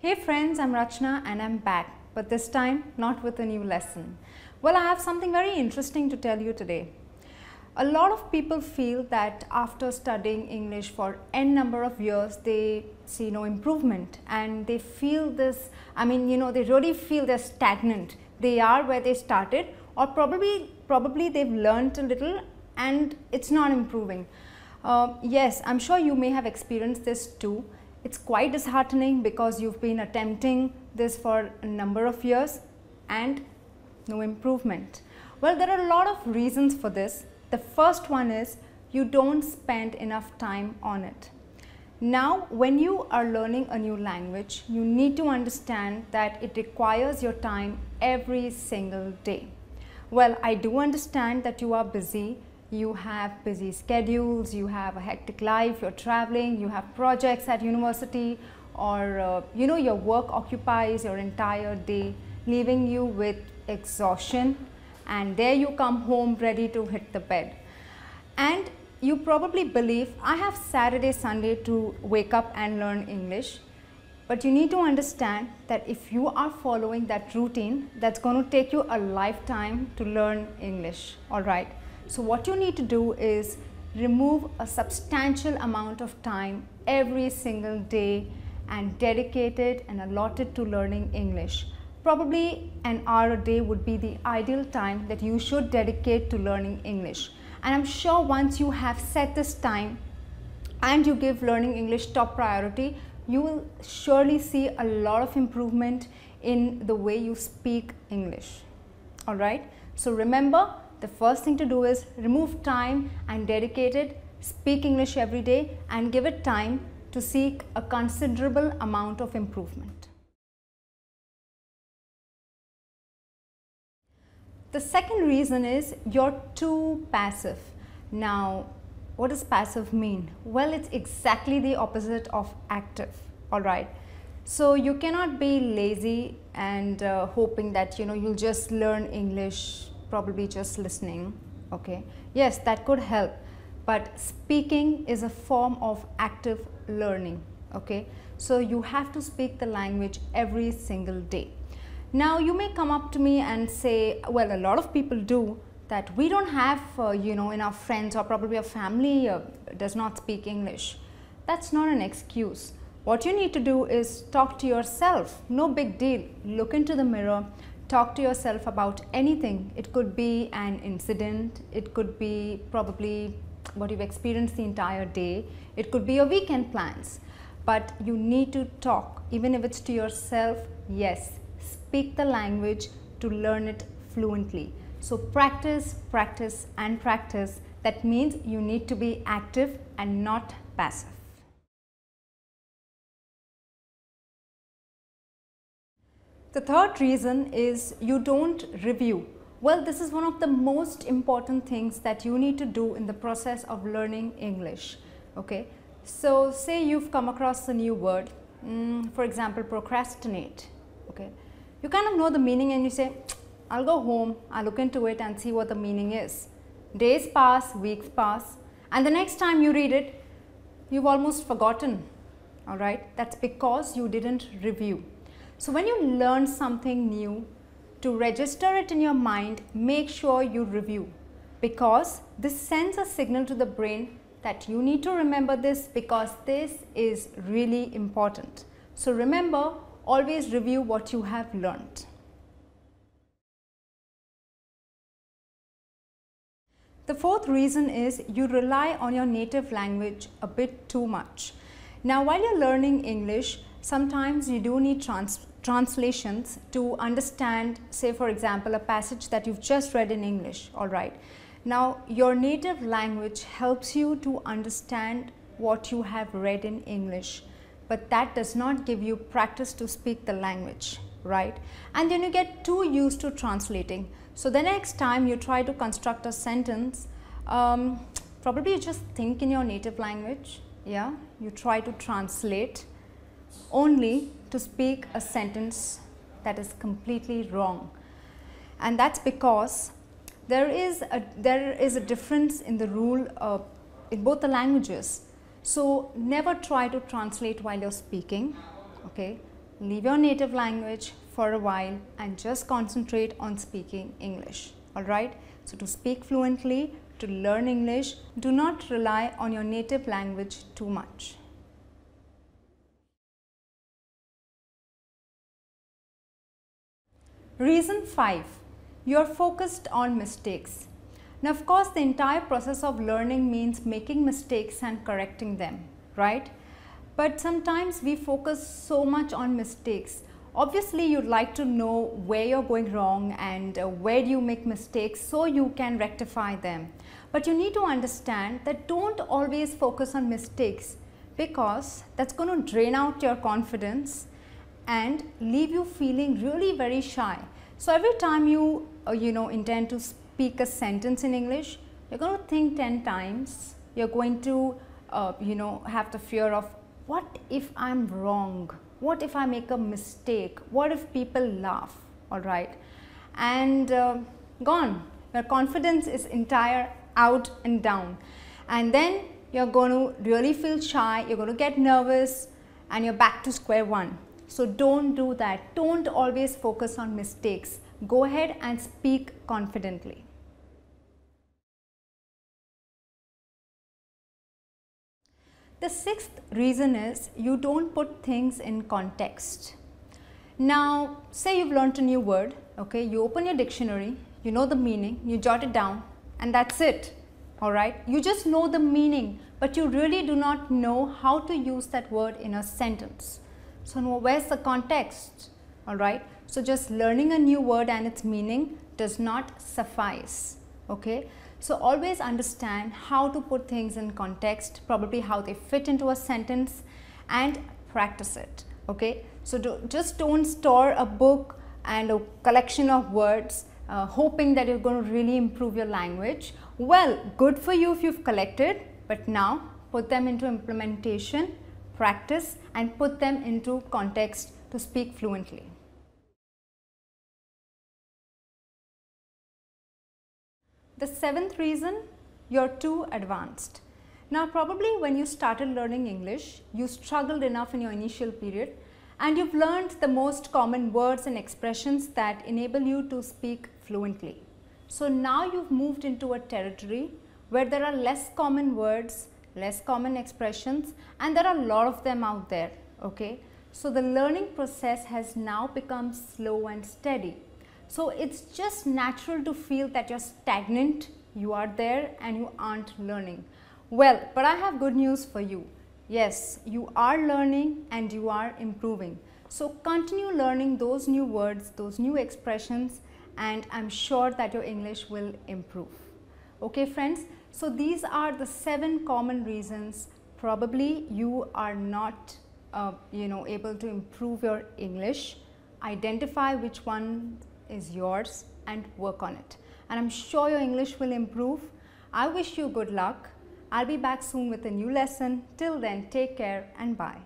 Hey friends, I'm Rachna and I'm back, but this time not with a new lesson. Well, I have something very interesting to tell you today. A lot of people feel that after studying English for n number of years, they see no improvement and they feel this, they really feel they're stagnant. They are where they started, or probably they've learned a little and it's not improving. Yes, I'm sure you may have experienced this too. It's quite disheartening because you've been attempting this for a number of years and no improvement. Well, there are a lot of reasons for this. The first one is you don't spend enough time on it. Now, when you are learning a new language, you need to understand that it requires your time every single day. Well, I do understand that you are busy. You have busy schedules, you have a hectic life, you're traveling, you have projects at university, or your work occupies your entire day, leaving you with exhaustion, and there you come home ready to hit the bed. And you probably believe, I have Saturday, Sunday to wake up and learn English. But you need to understand that if you are following that routine, that's going to take you a lifetime to learn English, all right? So what you need to do is remove a substantial amount of time every single day and dedicate it and allot it to learning English. Probably an hour a day would be the ideal time that you should dedicate to learning English. And I'm sure once you have set this time and you give learning English top priority, you will surely see a lot of improvement in the way you speak English. All right. So remember, the first thing to do is remove time and dedicate it, speak English every day and give it time to seek a considerable amount of improvement. The second reason is you're too passive. Now, what does passive mean? Well, it's exactly the opposite of active, all right? So you cannot be lazy and hoping that you'll just learn English probably just listening, okay? Yes, that could help, but speaking is a form of active learning, okay? So you have to speak the language every single day. Now you may come up to me and say, well, a lot of people do, that we don't have, enough friends, or probably a family does not speak English. That's not an excuse. What you need to do is talk to yourself, no big deal. Look into the mirror. Talk to yourself about anything. It could be an incident, it could be probably what you've experienced the entire day, it could be your weekend plans, but you need to talk, even if it's to yourself. Yes, speak the language to learn it fluently. So practice, practice and practice. That means you need to be active and not passive. The third reason is you don't review. Well, this is one of the most important things that you need to do in the process of learning English, okay? So say you've come across a new word, for example, procrastinate, okay? You kind of know the meaning and you say, I'll go home, I'll look into it and see what the meaning is. Days pass, weeks pass, and the next time you read it, you've almost forgotten, all right? That's because you didn't review. So when you learn something new, to register it in your mind, make sure you review, because this sends a signal to the brain that you need to remember this because this is really important. So remember, always review what you have learned. The fourth reason is you rely on your native language a bit too much. Now, while you're learning English, sometimes you do need translations to understand, say for example, a passage that you've just read in English, all right. Now, your native language helps you to understand what you have read in English, but that does not give you practice to speak the language, right? And then you get too used to translating. So the next time you try to construct a sentence, probably you just think in your native language, yeah, you try to translate only to speak a sentence that is completely wrong. And that's because there is a difference in the rule in both the languages. So never try to translate while you're speaking, okay? leave your native language for a while and just concentrate on speaking English. Alright, so to speak fluently, to learn English, do not rely on your native language too much. Reason 5. You are focused on mistakes. Now, of course, the entire process of learning means making mistakes and correcting them, right? But sometimes we focus so much on mistakes. Obviously, you'd like to know where you're going wrong and where you make mistakes so you can rectify them. But you need to understand that don't always focus on mistakes, because that's going to drain out your confidence and leave you feeling really very shy. So every time you intend to speak a sentence in English, you're going to think 10 times. You're going to have the fear of, what if I'm wrong? What if I make a mistake? What if people laugh? All right, and gone. Your confidence is entire out and down, and then you're going to really feel shy. You're going to get nervous, and you're back to square one. So don't do that. Don't always focus on mistakes. Go ahead and speak confidently. The 6th reason is you don't put things in context. Now, say you've learned a new word, okay, you open your dictionary, you know the meaning, you jot it down, and that's it, all right. You just know the meaning, but you really do not know how to use that word in a sentence. So where's the context? All right. So just learning a new word and its meaning does not suffice. Okay. So always understand how to put things in context, probably how they fit into a sentence, and practice it. Okay. So just don't store a book and a collection of words hoping that you're going to really improve your language. Well, good for you if you've collected, but now put them into implementation, practice, and put them into context to speak fluently. The 7th reason, you're too advanced. Now, probably when you started learning English, you struggled enough in your initial period, and you've learned the most common words and expressions that enable you to speak fluently. So now you've moved into a territory where there are less common words, less common expressions, and there are a lot of them out there, okay. So the learning process has now become slow and steady. So it's just natural to feel that you're stagnant, you are there and you aren't learning. Well, but I have good news for you. Yes, you are learning and you are improving. So continue learning those new words, those new expressions, and I'm sure that your English will improve. Okay friends, so these are the 7 common reasons probably you are not able to improve your English. Identify which one is yours and work on it. And I'm sure your English will improve. I wish you good luck. I'll be back soon with a new lesson. Till then, take care and bye.